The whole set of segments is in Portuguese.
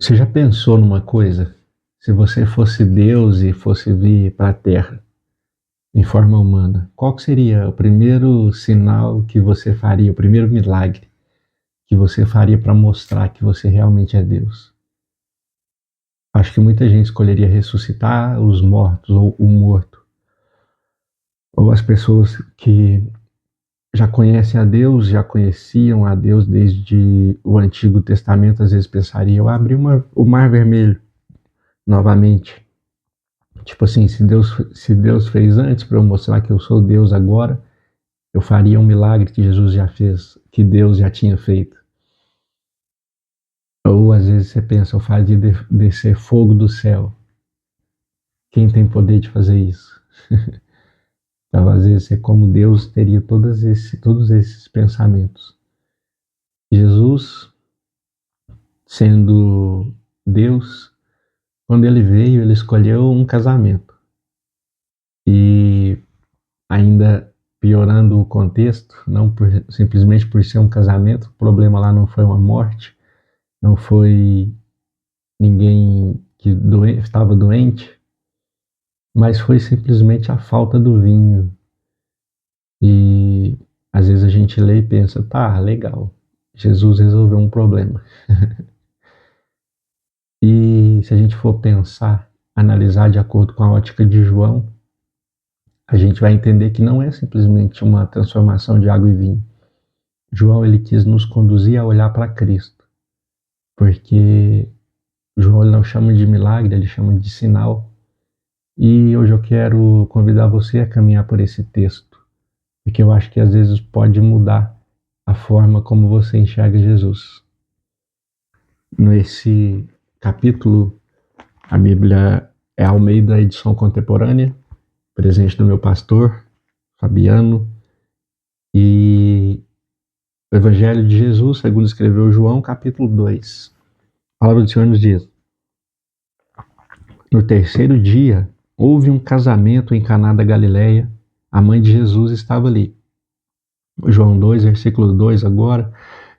Você já pensou numa coisa? Se você fosse Deus e fosse vir para a Terra em forma humana, qual que seria o primeiro sinal que você faria, o primeiro milagre que você faria para mostrar que você realmente é Deus? Acho que muita gente escolheria ressuscitar os mortos ou o morto, ou as pessoas que já conhecem a Deus, já conheciam a Deus desde o Antigo Testamento, às vezes pensariam, abrir o Mar Vermelho novamente. Tipo assim, se Deus fez antes para eu mostrar que eu sou Deus agora, eu faria um milagre que Jesus já fez, que Deus já tinha feito. Ou às vezes você pensa, eu faria descer fogo do céu. Quem tem poder de fazer isso? Então, às vezes, é como Deus teria todos esses pensamentos. Jesus, sendo Deus, quando ele veio, ele escolheu um casamento. E ainda piorando o contexto, não simplesmente por ser um casamento, o problema lá não foi uma morte, não foi ninguém que estava doente, mas foi simplesmente a falta do vinho. E às vezes a gente lê e pensa, tá, legal, Jesus resolveu um problema. E se a gente for pensar, analisar de acordo com a ótica de João, a gente vai entender que não é simplesmente uma transformação de água e vinho. João, ele quis nos conduzir a olhar para Cristo, porque João, ele não chama de milagre, ele chama de sinal. E hoje eu quero convidar você a caminhar por esse texto, porque eu acho que às vezes pode mudar a forma como você enxerga Jesus. Nesse capítulo, a Bíblia é Almeida, edição contemporânea, presente do meu pastor, Fabiano, e o Evangelho de Jesus, segundo escreveu João, capítulo 2. A palavra do Senhor nos diz: no terceiro dia, houve um casamento em Caná da Galileia, a mãe de Jesus estava ali. João 2, versículo 2 agora.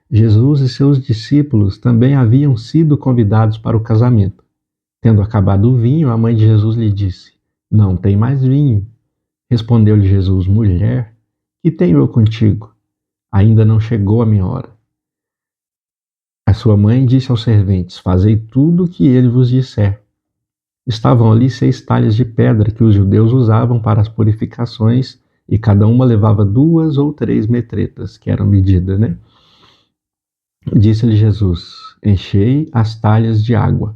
Jesus e seus discípulos também haviam sido convidados para o casamento. Tendo acabado o vinho, a mãe de Jesus lhe disse: não tem mais vinho. Respondeu-lhe Jesus: mulher, que tenho eu contigo? Ainda não chegou a minha hora. A sua mãe disse aos serventes: fazei tudo o que ele vos disser. Estavam ali 6 talhas de pedra que os judeus usavam para as purificações, e cada uma levava 2 ou 3 metretas, que eram medida, né? Disse-lhe Jesus: enchei as talhas de água.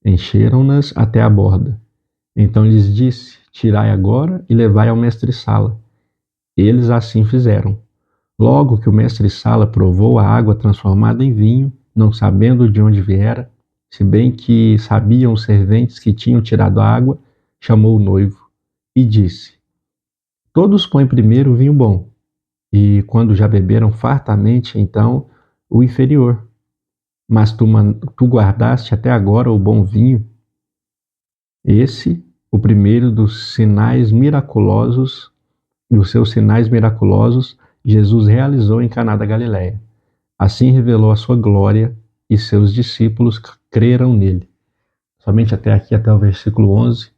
Encheram-nas até a borda. Então lhes disse: tirai agora e levai ao mestre-sala. Eles assim fizeram. Logo que o mestre-sala provou a água transformada em vinho, não sabendo de onde viera, se bem que sabiam os serventes que tinham tirado a água, chamou o noivo e disse: todos põem primeiro o vinho bom, e quando já beberam fartamente, então o inferior. Mas tu guardaste até agora o bom vinho. Esse, o primeiro dos sinais miraculosos, dos seus sinais miraculosos, Jesus realizou em Caná da Galileia. Assim revelou a sua glória e seus discípulos creram nele. Somente até aqui, até o versículo 11.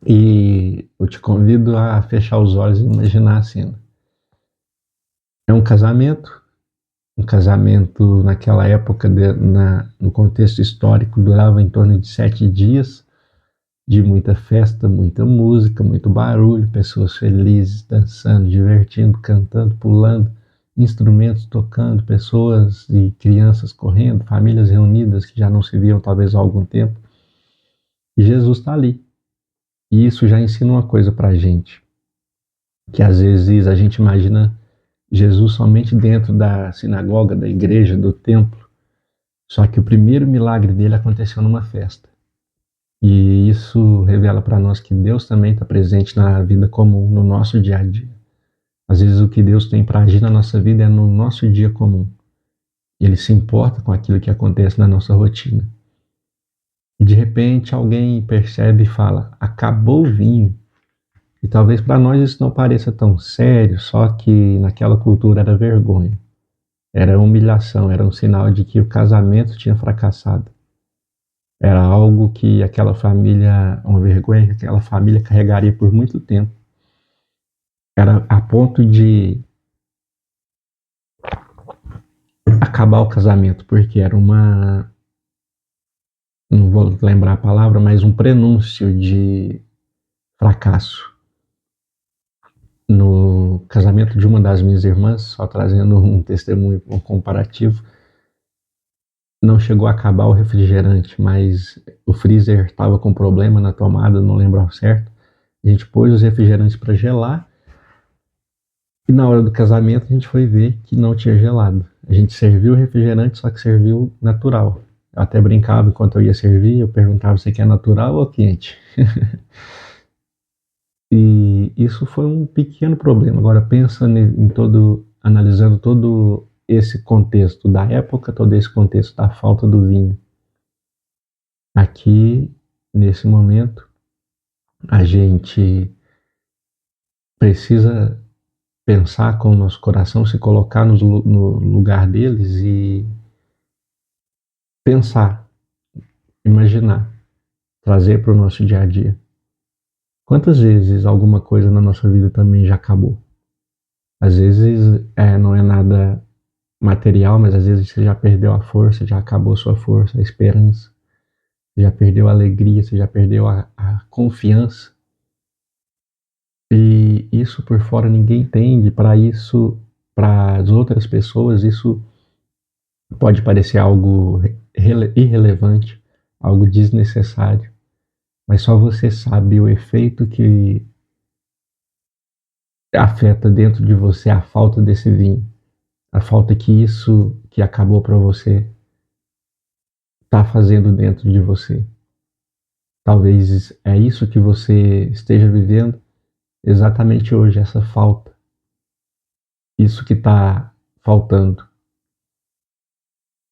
E eu te convido a fechar os olhos e imaginar a cena. É um casamento naquela época, no contexto histórico, durava em torno de 7 dias, de muita festa, muita música, muito barulho, pessoas felizes, dançando, divertindo, cantando, pulando, instrumentos tocando, pessoas e crianças correndo, famílias reunidas que já não se viam talvez há algum tempo. E Jesus está ali. E isso já ensina uma coisa para a gente, que às vezes a gente imagina Jesus somente dentro da sinagoga, da igreja, do templo. Só que o primeiro milagre dele aconteceu numa festa. E isso revela para nós que Deus também está presente na vida comum, no nosso dia a dia. Às vezes o que Deus tem para agir na nossa vida é no nosso dia comum. Ele se importa com aquilo que acontece na nossa rotina. E de repente alguém percebe e fala: acabou o vinho. E talvez para nós isso não pareça tão sério, só que naquela cultura era vergonha. Era humilhação, era um sinal de que o casamento tinha fracassado. Era algo que aquela família, uma vergonha que aquela família carregaria por muito tempo. Era a ponto de acabar o casamento, porque era não vou lembrar a palavra, mas um prenúncio de fracasso. No casamento de uma das minhas irmãs, só trazendo um testemunho, um comparativo, não chegou a acabar o refrigerante, mas o freezer estava com problema na tomada, não lembro ao certo. A gente pôs os refrigerantes para gelar e na hora do casamento a gente foi ver que não tinha gelado. A gente serviu o refrigerante, só que serviu natural. Eu até brincava enquanto eu ia servir, eu perguntava se quer natural ou quente. E isso foi um pequeno problema. Agora pensa em todo, analisando todo esse contexto da época, todo esse contexto da falta do vinho. Aqui, nesse momento, a gente precisa pensar com o nosso coração, se colocar no lugar deles e pensar, imaginar, trazer para o nosso dia a dia. Quantas vezes alguma coisa na nossa vida também já acabou? Às vezes não é nada material, mas às vezes você já perdeu a força, já acabou sua força, a esperança, já perdeu a alegria, você já perdeu a confiança. E isso por fora ninguém entende. Para isso, para as outras pessoas, isso pode parecer algo irrelevante, algo desnecessário, mas só você sabe o efeito que afeta dentro de você a falta desse vinho, a falta que isso que acabou para você está fazendo dentro de você. Talvez é isso que você esteja vivendo exatamente hoje, essa falta, isso que está faltando.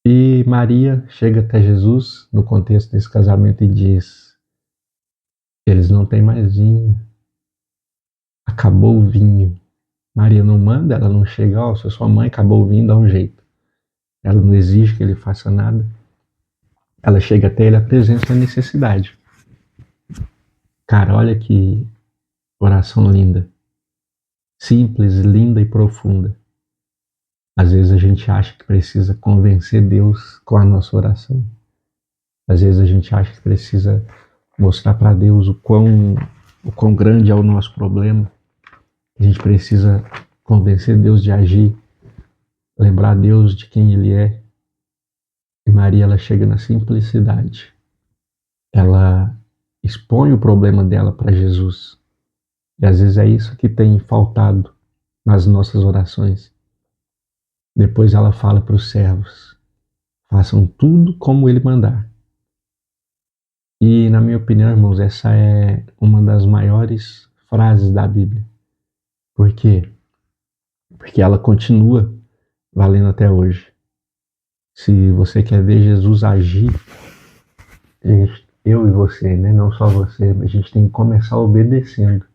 E Maria chega até Jesus no contexto desse casamento e diz: eles não têm mais vinho, acabou o vinho. Maria não manda, ela não chega, ó, se a sua mãe acabou o vinho, dá um jeito. Ela não exige que ele faça nada. Ela chega até ele, apresenta a necessidade. Cara, olha que oração linda. Simples, linda e profunda. Às vezes a gente acha que precisa convencer Deus com a nossa oração. Às vezes a gente acha que precisa mostrar para Deus o quão grande é o nosso problema. A gente precisa convencer Deus de agir, lembrar Deus de quem Ele é. E Maria, ela chega na simplicidade. Ela expõe o problema dela para Jesus. E às vezes é isso que tem faltado nas nossas orações. Depois ela fala para os servos: façam tudo como Ele mandar. E, na minha opinião, irmãos, essa é uma das maiores frases da Bíblia. Por quê? Porque ela continua valendo até hoje. Se você quer ver Jesus agir, eu e você, né? Não só você, a gente tem que começar obedecendo.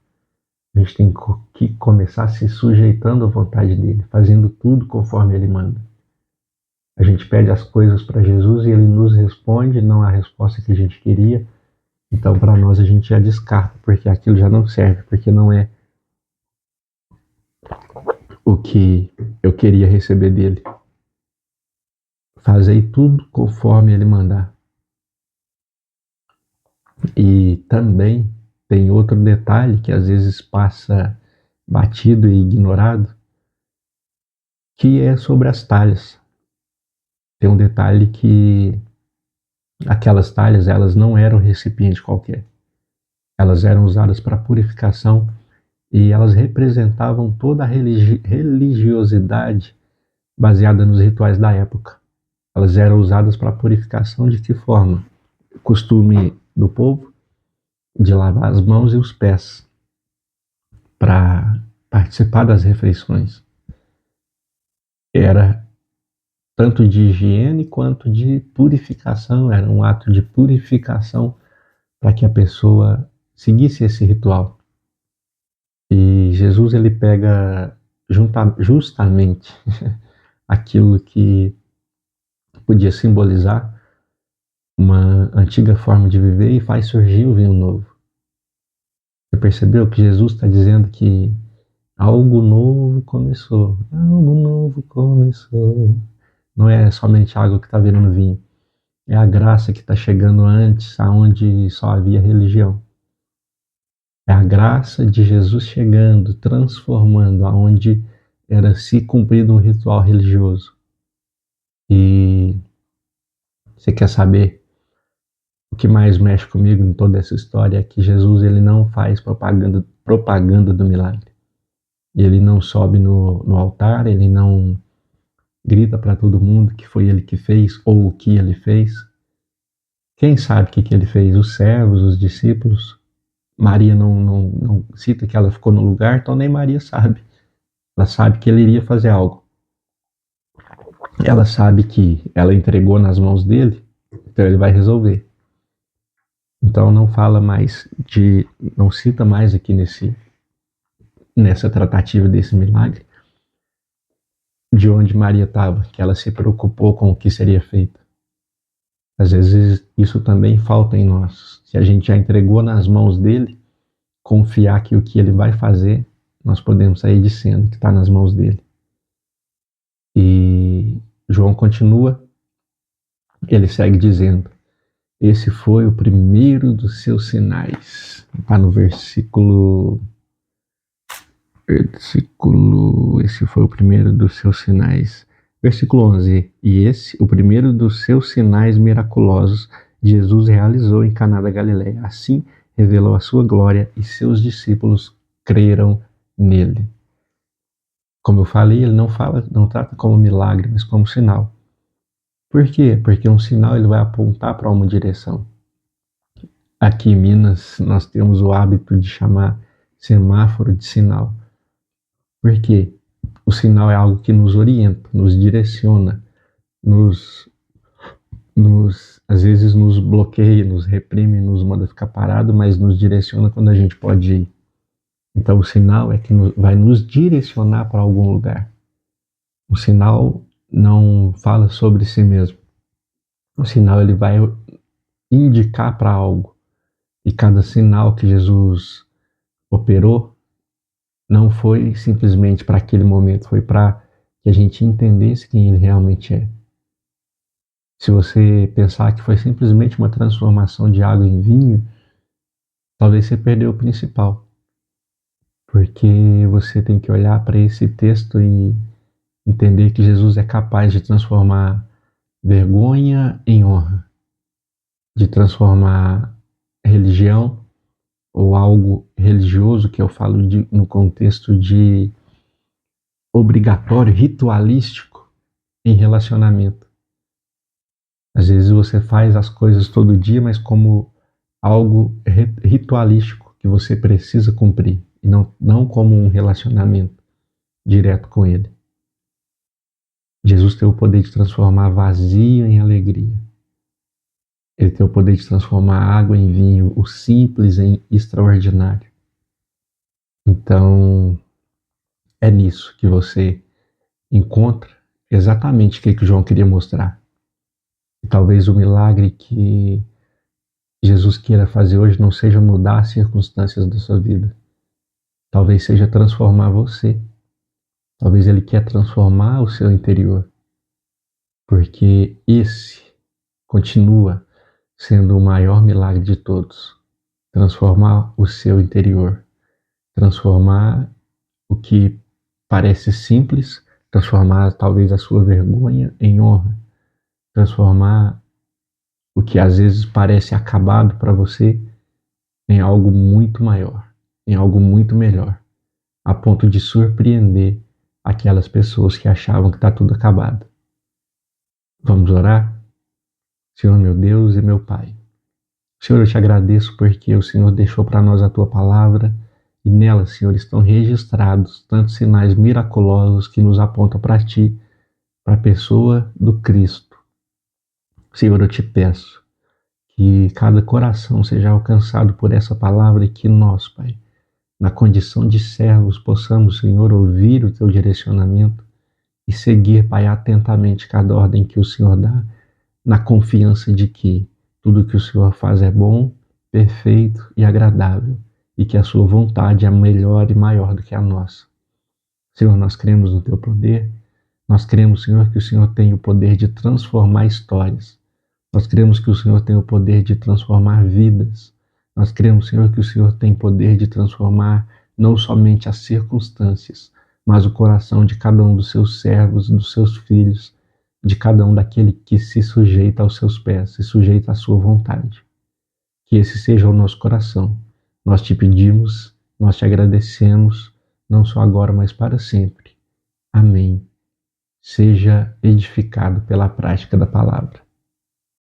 A gente tem que começar se sujeitando à vontade dele, fazendo tudo conforme ele manda. A gente pede as coisas para Jesus e ele nos responde, não a resposta que a gente queria. Então, para nós, a gente já descarta, porque aquilo já não serve, porque não é o que eu queria receber dele. Fazei tudo conforme ele mandar. E também tem outro detalhe que às vezes passa batido e ignorado, que é sobre as talhas. Tem um detalhe que aquelas talhas, elas não eram recipiente qualquer. Elas eram usadas para purificação e elas representavam toda a religiosidade baseada nos rituais da época. Elas eram usadas para purificação de que forma? O costume do povo de lavar as mãos e os pés para participar das refeições. Era tanto de higiene quanto de purificação, era um ato de purificação para que a pessoa seguisse esse ritual. E Jesus, ele pega justamente aquilo que podia simbolizar uma antiga forma de viver e faz surgir o vinho novo. Você percebeu que Jesus está dizendo que algo novo começou, algo novo começou. Não é somente água que está virando vinho, é a graça que está chegando antes, aonde só havia religião. É a graça de Jesus chegando, transformando aonde era se cumprido um ritual religioso. E você quer saber o que mais mexe comigo em toda essa história? É que Jesus ele não faz propaganda do milagre. Ele não sobe no altar, ele não grita para todo mundo que foi ele que fez ou o que ele fez. Quem sabe o que ele fez? Os servos, os discípulos. Maria não cita que ela ficou no lugar, então nem Maria sabe. Ela sabe que ele iria fazer algo. Ela sabe que ela entregou nas mãos dele, então ele vai resolver. Então não cita mais aqui nessa tratativa desse milagre, de onde Maria estava, que ela se preocupou com o que seria feito. Às vezes isso também falta em nós. Se a gente já entregou nas mãos dele, confiar que o que ele vai fazer, nós podemos sair de cena, que está nas mãos dele. E João continua, ele segue dizendo, esse foi o primeiro dos seus sinais. Está no esse foi o primeiro dos seus sinais. Versículo 11, e esse, o primeiro dos seus sinais miraculosos, Jesus realizou em Caná da Galileia. Assim, revelou a sua glória e seus discípulos creram nele. Como eu falei, ele não trata como milagre, mas como sinal. Por quê? Porque um sinal ele vai apontar para uma direção. Aqui em Minas, nós temos o hábito de chamar semáforo de sinal. Por quê? O sinal é algo que nos orienta, nos direciona, às vezes nos bloqueia, nos reprime, nos manda ficar parado, mas nos direciona quando a gente pode ir. Então o sinal é que vai nos direcionar para algum lugar. O sinal não fala sobre si mesmo. O sinal ele vai indicar para algo. E cada sinal que Jesus operou não foi simplesmente para aquele momento, foi para que a gente entendesse quem ele realmente é. Se você pensar que foi simplesmente uma transformação de água em vinho, talvez você perdeu o principal. Porque você tem que olhar para esse texto e entender que Jesus é capaz de transformar vergonha em honra, de transformar religião ou algo religioso, que eu falo no contexto de obrigatório, ritualístico, em relacionamento. Às vezes você faz as coisas todo dia, mas como algo ritualístico que você precisa cumprir, e não como um relacionamento direto com ele. Jesus tem o poder de transformar vazio em alegria. Ele tem o poder de transformar água em vinho, o simples em extraordinário. Então, é nisso que você encontra exatamente o que João queria mostrar. E talvez o milagre que Jesus queira fazer hoje não seja mudar as circunstâncias da sua vida. Talvez seja transformar você. Talvez ele quer transformar o seu interior. Porque esse continua sendo o maior milagre de todos. Transformar o seu interior. Transformar o que parece simples, transformar talvez a sua vergonha em honra. Transformar o que às vezes parece acabado para você em algo muito maior, em algo muito melhor, a ponto de surpreender aquelas pessoas que achavam que está tudo acabado. Vamos orar? Senhor meu Deus e meu Pai, Senhor, eu te agradeço porque o Senhor deixou para nós a Tua palavra e nela, Senhor, estão registrados tantos sinais miraculosos que nos apontam para Ti, para a pessoa do Cristo. Senhor, eu te peço que cada coração seja alcançado por essa palavra e que nós, Pai, na condição de servos, possamos, Senhor, ouvir o Teu direcionamento e seguir, Pai, atentamente cada ordem que o Senhor dá, na confiança de que Tudo que o Senhor faz é bom, perfeito e agradável, e que a sua vontade é melhor e maior do que a nossa. Senhor, nós cremos no teu poder, nós cremos, Senhor, que o Senhor tem o poder de transformar histórias. Nós cremos que o Senhor tem o poder de transformar vidas. Nós cremos, Senhor, que o Senhor tem o poder de transformar não somente as circunstâncias, mas o coração de cada um dos seus servos, dos seus filhos, de cada um daquele que se sujeita aos seus pés, se sujeita à sua vontade. Que esse seja o nosso coração. Nós te pedimos, nós te agradecemos, não só agora, mas para sempre. Amém. Seja edificado pela prática da palavra.